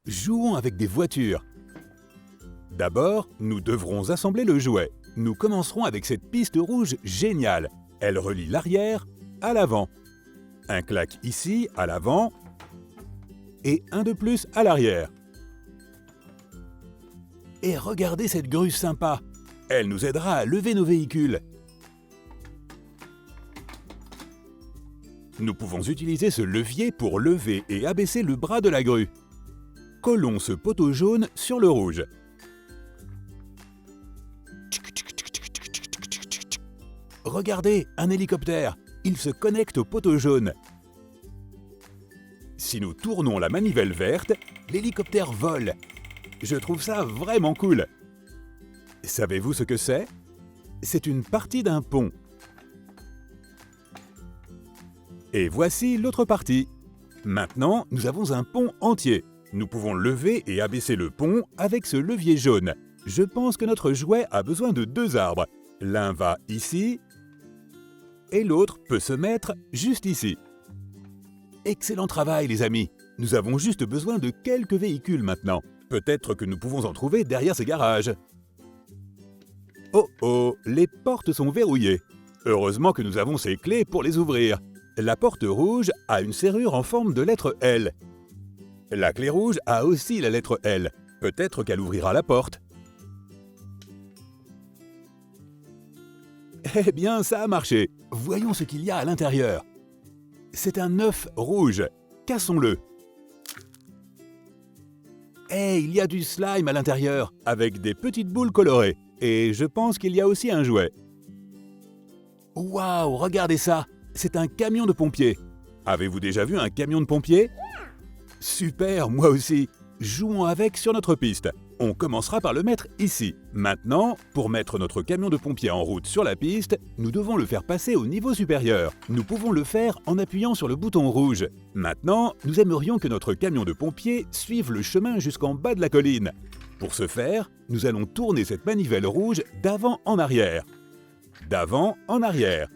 Jouons avec des voitures. D'abord, nous devrons assembler le jouet. Nous commencerons avec cette piste rouge géniale. Elle relie l'arrière à l'avant. Un claque ici, à l'avant, et un de plus à l'arrière. Et regardez cette grue sympa. Elle nous aidera à lever nos véhicules. Nous pouvons utiliser ce levier pour lever et abaisser le bras de la grue. Collons ce poteau jaune sur le rouge. Regardez, un hélicoptère. Il se connecte au poteau jaune. Si nous tournons la manivelle verte, l'hélicoptère vole. Je trouve ça vraiment cool. Savez-vous ce que c'est? C'est une partie d'un pont. Et voici l'autre partie. Maintenant, nous avons un pont entier. Nous pouvons lever et abaisser le pont avec ce levier jaune. Je pense que notre jouet a besoin de 2 arbres. L'un va ici et l'autre peut se mettre juste ici. Excellent travail, les amis. Nous avons juste besoin de quelques véhicules maintenant. Peut-être que nous pouvons en trouver derrière ces garages. Oh oh, les portes sont verrouillées. Heureusement que nous avons ces clés pour les ouvrir. La porte rouge a une serrure en forme de lettre L. La clé rouge a aussi la lettre L. Peut-être qu'elle ouvrira la porte. Eh bien, ça a marché. Voyons ce qu'il y a à l'intérieur. C'est un œuf rouge. Cassons-le. Eh, il y a du slime à l'intérieur, avec des petites boules colorées. Et je pense qu'il y a aussi un jouet. Waouh, regardez ça. C'est un camion de pompiers. Avez-vous déjà vu un camion de pompiers? Super, moi aussi. Jouons avec sur notre piste. On commencera par le mettre ici. Maintenant, pour mettre notre camion de pompiers en route sur la piste, nous devons le faire passer au niveau supérieur. Nous pouvons le faire en appuyant sur le bouton rouge. Maintenant, nous aimerions que notre camion de pompiers suive le chemin jusqu'en bas de la colline. Pour ce faire, nous allons tourner cette manivelle rouge d'avant en arrière. D'avant en arrière.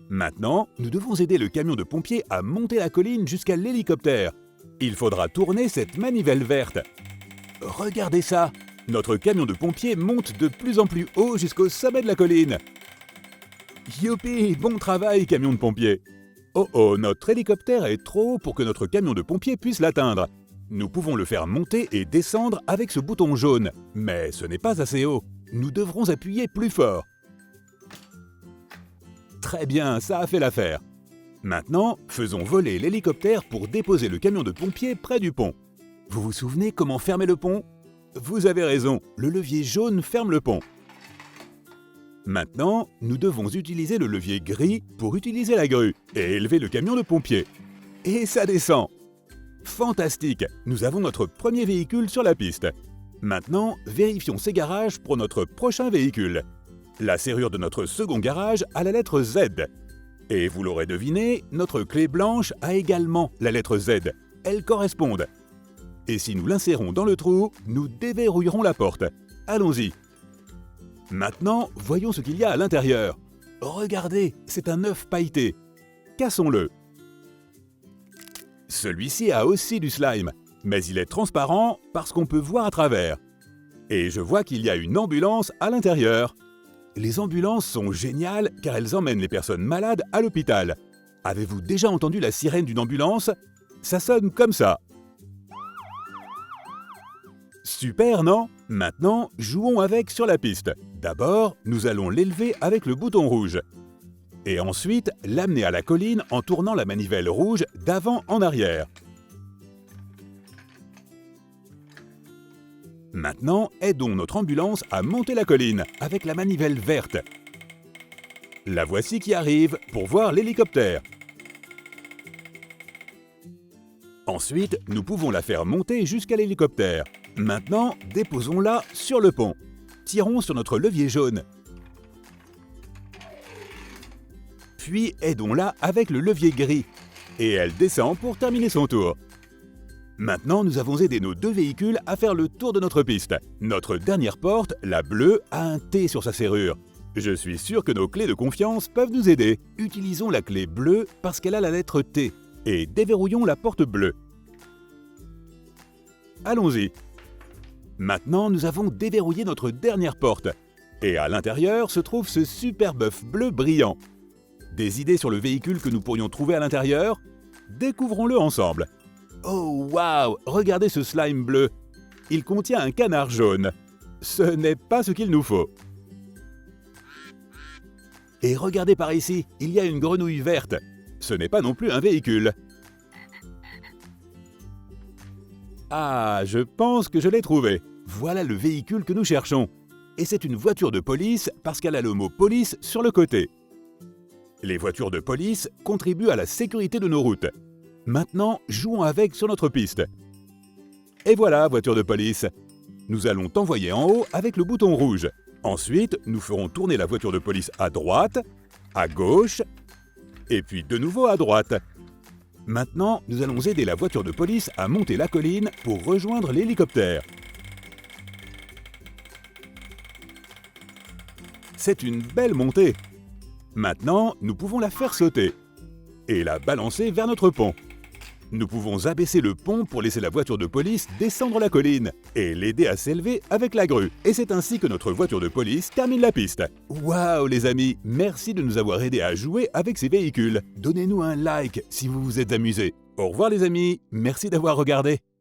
Maintenant, nous devons aider le camion de pompiers à monter la colline jusqu'à l'hélicoptère. Il faudra tourner cette manivelle verte. Regardez ça! Notre camion de pompiers monte de plus en plus haut jusqu'au sommet de la colline. Youpi! Bon travail, camion de pompiers! Oh oh, notre hélicoptère est trop haut pour que notre camion de pompiers puisse l'atteindre. Nous pouvons le faire monter et descendre avec ce bouton jaune. Mais ce n'est pas assez haut. Nous devrons appuyer plus fort. Très bien, ça a fait l'affaire. Maintenant, faisons voler l'hélicoptère pour déposer le camion de pompiers près du pont. Vous vous souvenez comment fermer le pont? Vous avez raison, le levier jaune ferme le pont. Maintenant, nous devons utiliser le levier gris pour utiliser la grue et élever le camion de pompiers. Et ça descend. Fantastique, nous avons notre premier véhicule sur la piste. Maintenant, vérifions ces garages pour notre prochain véhicule. La serrure de notre second garage a la lettre Z. Et vous l'aurez deviné, notre clé blanche a également la lettre Z. Elles correspondent. Et si nous l'insérons dans le trou, nous déverrouillerons la porte. Allons-y. Maintenant, voyons ce qu'il y a à l'intérieur. Regardez, c'est un œuf pailleté. Cassons-le. Celui-ci a aussi du slime, mais il est transparent parce qu'on peut voir à travers. Et je vois qu'il y a une ambulance à l'intérieur. Les ambulances sont géniales car elles emmènent les personnes malades à l'hôpital. Avez-vous déjà entendu la sirène d'une ambulance? Ça sonne comme ça. Super, non? Maintenant, jouons avec sur la piste. D'abord, nous allons l'élever avec le bouton rouge. Et ensuite, l'amener à la colline en tournant la manivelle rouge d'avant en arrière. Maintenant, aidons notre ambulance à monter la colline avec la manivelle verte. La voici qui arrive pour voir l'hélicoptère. Ensuite, nous pouvons la faire monter jusqu'à l'hélicoptère. Maintenant, déposons-la sur le pont. Tirons sur notre levier jaune. Puis aidons-la avec le levier gris. Et elle descend pour terminer son tour. Maintenant, nous avons aidé nos 2 véhicules à faire le tour de notre piste. Notre dernière porte, la bleue, a un T sur sa serrure. Je suis sûr que nos clés de confiance peuvent nous aider. Utilisons la clé bleue parce qu'elle a la lettre T. Et déverrouillons la porte bleue. allons-y. Maintenant, nous avons déverrouillé notre dernière porte. Et à l'intérieur se trouve ce super bœuf bleu brillant. Des idées sur le véhicule que nous pourrions trouver à l'intérieur? Découvrons-le ensemble. Oh waouh! Regardez ce slime bleu. Il contient un canard jaune. Ce n'est pas ce qu'il nous faut. Et regardez par ici, il y a une grenouille verte. Ce n'est pas non plus un véhicule. Ah, je pense que je l'ai trouvé. Voilà le véhicule que nous cherchons. Et c'est une voiture de police parce qu'elle a le mot « police » sur le côté. Les voitures de police contribuent à la sécurité de nos routes. Maintenant, jouons avec sur notre piste. Et voilà, voiture de police. Nous allons t'envoyer en haut avec le bouton rouge. Ensuite, nous ferons tourner la voiture de police à droite, à gauche, et puis de nouveau à droite. Maintenant, nous allons aider la voiture de police à monter la colline pour rejoindre l'hélicoptère. C'est une belle montée. Maintenant, nous pouvons la faire sauter et la balancer vers notre pont. Nous pouvons abaisser le pont pour laisser la voiture de police descendre la colline et l'aider à s'élever avec la grue. Et c'est ainsi que notre voiture de police termine la piste. Waouh les amis, merci de nous avoir aidés à jouer avec ces véhicules. Donnez-nous un like si vous vous êtes amusés. Au revoir les amis, merci d'avoir regardé.